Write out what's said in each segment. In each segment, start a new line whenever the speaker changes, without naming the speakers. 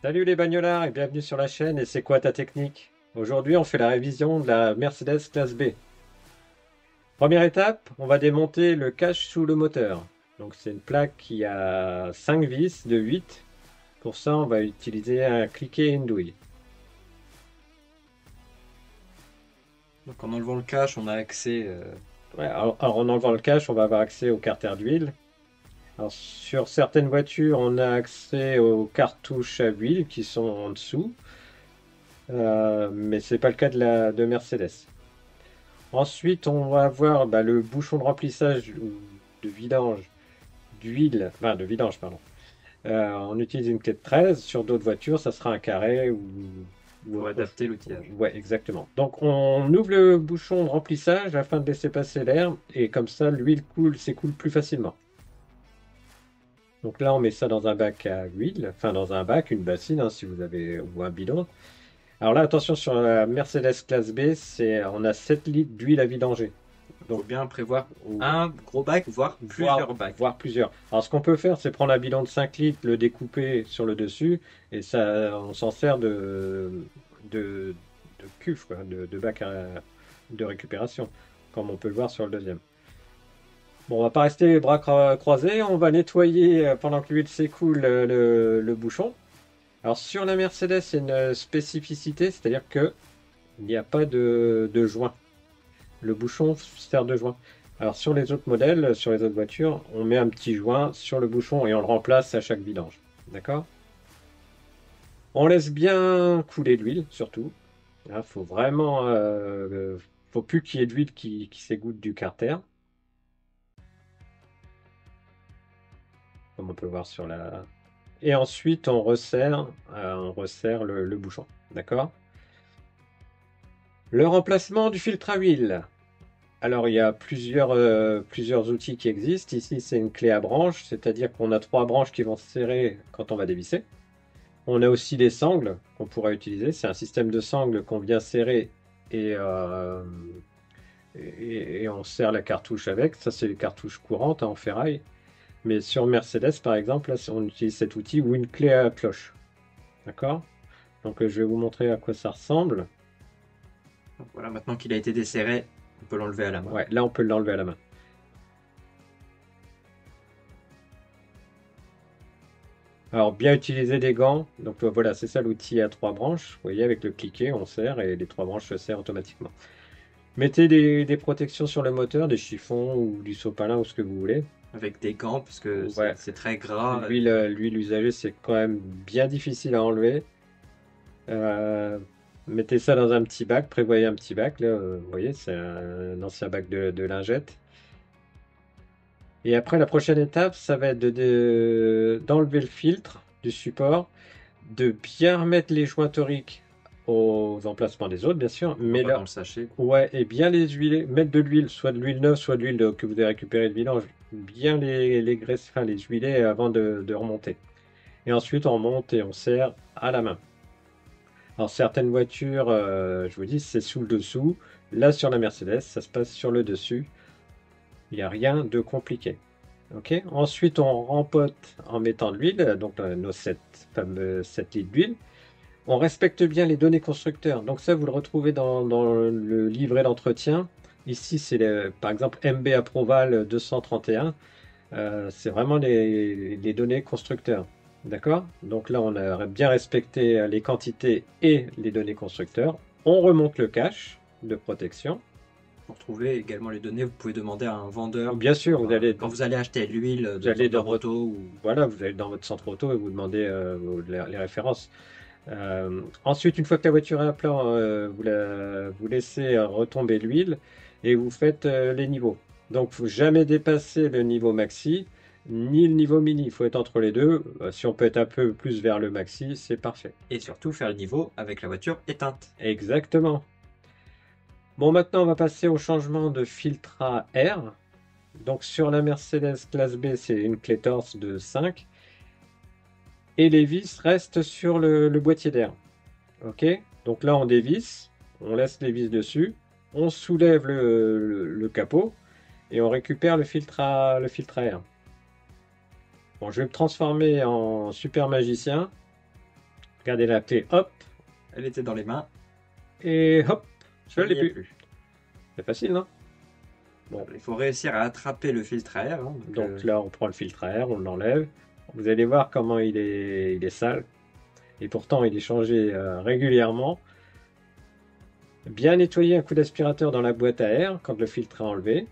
Salut les bagnolards et bienvenue sur la chaîne. Et c'est quoi ta technique? Aujourd'hui, on fait la révision de la Mercedes classe B. Première étape, on va démonter le cache sous le moteur. Donc c'est une plaque qui a 5 vis de 8. Pour ça, on va utiliser un cliquet et une douille.
Donc en enlevant le cache, on a accès.
Ouais, alors, en enlevant le cache, on va avoir accès au carter d'huile. Alors sur certaines voitures, on a accès aux cartouches à huile qui sont en dessous. Mais c'est pas le cas de Mercedes. Ensuite, on va avoir le bouchon de remplissage ou de vidange d'huile, enfin de vidange, pardon. On utilise une clé de 13. Sur d'autres voitures, ça sera un carré ou
Pour
autre chose.
adapter l'outillage.
Ouais, exactement. Donc, on ouvre le bouchon de remplissage afin de laisser passer l'air et comme ça, l'huile s'écoule plus facilement. Donc là, on met ça dans un bac à huile, enfin dans un bac, une bassine, hein, si vous avez, ou un bidon. Alors là, attention sur la Mercedes classe B, on a 7 litres d'huile à vidanger.
Il faut
Donc,
bien prévoir
ou-
un gros bac, voire
voire,
plusieurs bacs.
voire plusieurs. Alors, ce qu'on peut faire, c'est prendre un bidon de 5 litres, le découper sur le dessus, et ça, on s'en sert de, de cuve, quoi, de bac de récupération, comme on peut le voir sur le deuxième. Bon, on va pas rester les bras croisés, on va nettoyer pendant que l'huile s'écoule le bouchon. Alors, sur la Mercedes, il y a une spécificité, c'est-à-dire que il n'y a pas de joint. Le bouchon sert de joint. Alors sur les autres modèles, sur les autres voitures, on met un petit joint sur le bouchon et on le remplace à chaque vidange. D'accord? On laisse bien couler l'huile, surtout. Il faut vraiment, faut plus qu'il y ait d'huile qui s'égoutte du carter, comme on peut voir sur la. Et ensuite, on resserre le bouchon. D'accord? Le remplacement du filtre à huile. Alors, il y a plusieurs outils qui existent. Ici, c'est une clé à branche, c'est-à-dire qu'on a trois branches qui vont se serrer quand on va dévisser. On a aussi des sangles qu'on pourra utiliser. C'est un système de sangles qu'on vient serrer et, euh, et on serre la cartouche avec. Ça, c'est les cartouches courantes, hein, en ferraille. Mais sur Mercedes, par exemple, là, on utilise cet outil ou une clé à cloche. D'accord? Donc, je vais vous montrer à quoi ça ressemble.
Donc voilà, maintenant qu'il a été desserré, on peut l'enlever à la main.
Ouais, là, on peut l'enlever à la main. Alors, bien utiliser des gants. Donc, voilà, c'est ça l'outil à trois branches. Vous voyez, avec le cliquet, on serre et les trois branches se serrent automatiquement. Mettez des protections sur le moteur, des chiffons ou du sopalin ou ce que vous voulez.
Avec des gants, parce que
Ouais,
c'est très gras.
l'huile usagée, c'est quand même bien difficile à enlever. Euh, Mettez ça dans un petit bac, prévoyez un petit bac. Là, vous voyez, c'est un ancien bac de lingettes. Et après, la prochaine étape, ça va être d'enlever le filtre du support, de bien remettre les joints toriques aux emplacements des autres, bien sûr,
On voit
mais
pas dans
là,
le sachet.
ouais, et bien les huiler, mettre de l'huile, soit de l'huile neuve, soit de l'huile que vous avez récupérée de vidange, bien les graisser, enfin les huiler avant de remonter. Et ensuite, on remonte et on serre à la main. Alors, certaines voitures, je vous dis, c'est sous le dessous. Là, sur la Mercedes, ça se passe sur le dessus. Il n'y a rien de compliqué. Ok. Ensuite, on rempote en mettant de l'huile, donc nos 7 fameux 7 litres d'huile. On respecte bien les données constructeurs. Donc ça, vous le retrouvez dans le livret d'entretien. Ici, c'est par exemple MB Approval 231. C'est vraiment les données constructeurs. D'accord? Donc là, on a bien respecté les quantités et les données constructeurs. On remonte le cache de protection.
Pour trouver également les données, vous pouvez demander à un vendeur
Bien sûr,
quand vous allez acheter l'huile
vous
de
allez dans
vendeur
votre,
auto ou
voilà, vous allez dans votre centre auto et vous demandez les références. Ensuite, une fois que la voiture est à plat, vous laissez retomber l'huile et vous faites les niveaux. Donc, faut jamais dépasser le niveau maxi ni le niveau mini. Il faut être entre les deux. Si on peut être un peu plus vers le maxi, c'est parfait.
et surtout faire le niveau avec la voiture éteinte.
Exactement. Bon, maintenant, on va passer au changement de filtre à air. Donc, sur la Mercedes classe B, c'est une clé torse de 5 et les vis restent sur le boîtier d'air. Ok, donc là on dévisse, on laisse les vis dessus, on soulève le capot et on récupère le filtre à air. Bon, je vais me transformer en super magicien Regardez la clé, hop,
Elle était dans les mains.
et hop, je
Elle
l'ai
n'y est
plus. C'est facile, non?
Bon, il faut réussir à attraper le filtre à air. Hein,
Donc là, on prend le filtre à air, on l'enlève. Vous allez voir comment il est sale. Et pourtant, il est changé régulièrement. Bien nettoyer un coup d'aspirateur dans la boîte à air quand le filtre est enlevé.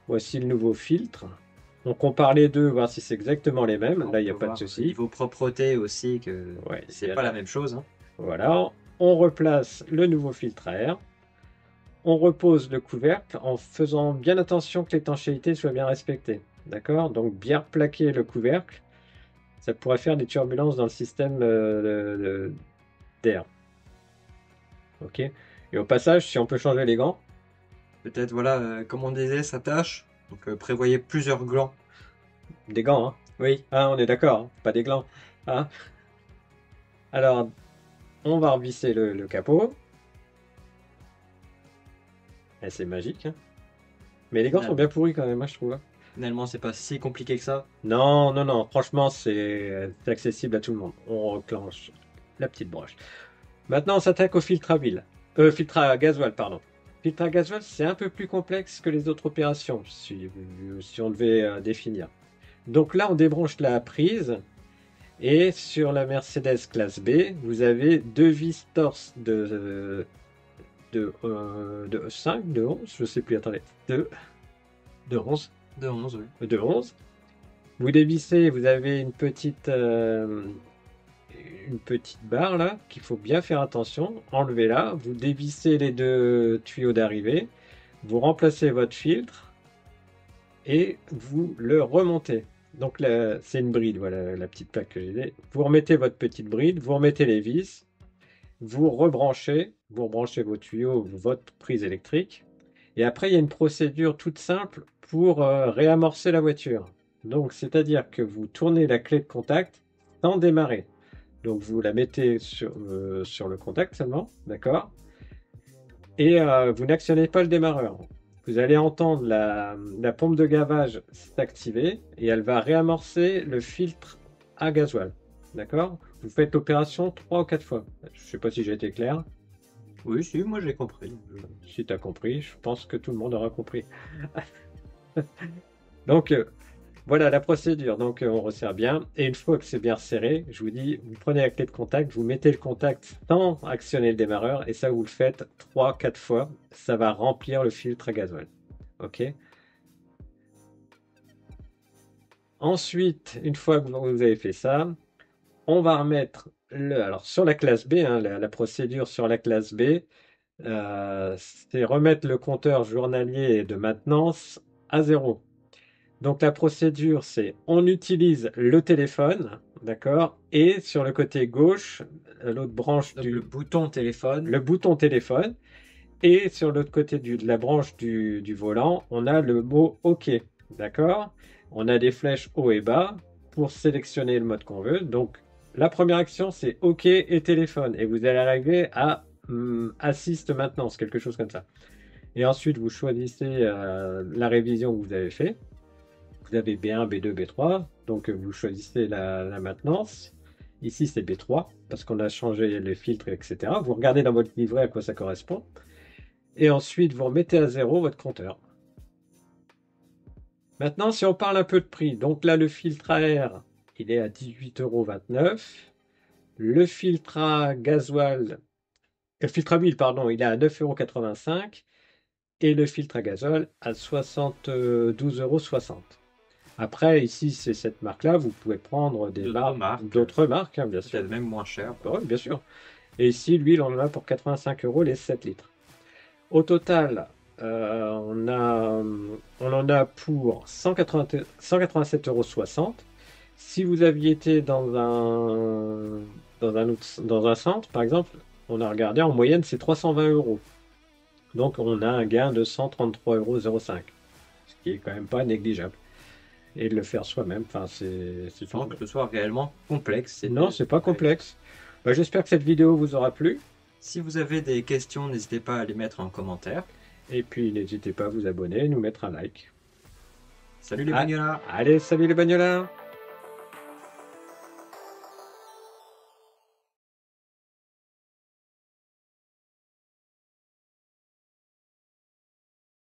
Voici le nouveau filtre. On compare les deux, voir si c'est exactement les mêmes. Là, il n'y a pas de souci.
Niveau propreté aussi, que
Ouais,
c'est pas la même chose. Hein.
Voilà. On replace le nouveau filtre à air. On repose le couvercle en faisant bien attention que l'étanchéité soit bien respectée. D'accord? Donc bien plaquer le couvercle. Ça pourrait faire des turbulences dans le système d'air. Ok? Et au passage, si on peut changer les gants,
Peut-être, voilà, comme on disait, ça tâche. Donc prévoyez plusieurs glands.
des gants, hein?
Oui.
Ah, on est d'accord, hein, pas des glands. Ah. Alors, on va revisser le capot. Et c'est magique, hein. Mais les gants sont bien pourris quand même, moi, je trouve.
Finalement, c'est pas si compliqué que ça.
Non, non, non, franchement, c'est accessible à tout le monde. On reclenche la petite broche. Maintenant, on s'attaque au filtre à huile. Filtre à gasoil, pardon. Filtre à gasoil, c'est un peu plus complexe que les autres opérations, si on devait définir. Donc là, on débranche la prise. Et sur la Mercedes classe B, vous avez deux vis torse de 5, de 11, je sais plus, attendez, de 11.
De 11, oui.
De 11. Vous dévissez, vous avez une petite barre là qu'il faut bien faire attention. Enlevez-la, vous dévissez les deux tuyaux d'arrivée, vous remplacez votre filtre et vous le remontez. Donc là, c'est une bride, voilà la petite plaque que j'ai dit. Vous remettez votre petite bride, vous remettez les vis, vous rebranchez vos tuyaux, votre prise électrique. Et après, il y a une procédure toute simple pour réamorcer la voiture. Donc, c'est-à-dire que vous tournez la clé de contact sans démarrer. Donc, vous la mettez sur le contact seulement, d'accord? Et vous n'actionnez pas le démarreur. Vous allez entendre la pompe de gavage s'activer et elle va réamorcer le filtre à gasoil. D'accord? Vous faites l'opération 3 ou 4 fois. Je ne sais pas si j'ai été clair.
Oui, si, moi j'ai compris.
Si tu as compris, je pense que tout le monde aura compris. Donc, voilà la procédure. Donc, on resserre bien. Et une fois que c'est bien serré, je vous dis, vous prenez la clé de contact, vous mettez le contact sans actionner le démarreur. Et ça, vous le faites 3-4 fois. Ça va remplir le filtre à gasoil. OK? Ensuite, une fois que vous avez fait ça, on va remettre alors sur la classe B, hein, la procédure sur la classe B, c'est remettre le compteur journalier de maintenance à 0. Donc la procédure, c'est on utilise le téléphone, d'accord, et sur le côté gauche, l'autre branche
Donc, le bouton téléphone.
le bouton téléphone, et sur l'autre côté de la branche du volant, on a le mot OK, d'accord? On a des flèches haut et bas pour sélectionner le mode qu'on veut. Donc la première action, c'est OK et téléphone, et vous allez arriver à assist maintenance, quelque chose comme ça. Et ensuite, vous choisissez la révision que vous avez fait. Vous avez B1, B2, B3. Donc, vous choisissez la maintenance. Ici, c'est B3 parce qu'on a changé les filtres, etc. Vous regardez dans votre livret à quoi ça correspond. Et ensuite, vous remettez à 0 votre compteur. Maintenant, si on parle un peu de prix. Donc là, le filtre à air, il est à 18,29 €. Le filtre à gasoil, le filtre à huile, pardon, il est à 9,85 €. Et le filtre à gazole à 72,60 €. Après, ici, c'est cette marque-là. Vous pouvez prendre d'autres marques, hein, bien sûr.
Peut-être même moins cher.
Oui, bien sûr. Et ici, l'huile, on en a pour 85 € les 7 litres. Au total, on en a pour 187,60 €. Si vous aviez été dans un centre, par exemple, on a regardé, en moyenne, c'est 320 €. Donc, on a un gain de 133,05 €, ce qui est quand même pas négligeable. Et de le faire soi-même, enfin, c'est
Sans que ce soit réellement complexe.
Non, c'est pas complexe. Bah, j'espère que cette vidéo vous aura plu.
Si vous avez des questions, n'hésitez pas à les mettre en commentaire.
Et puis, n'hésitez pas à vous abonner et nous mettre un like.
Salut les bagnolards!
Allez, salut les bagnolards!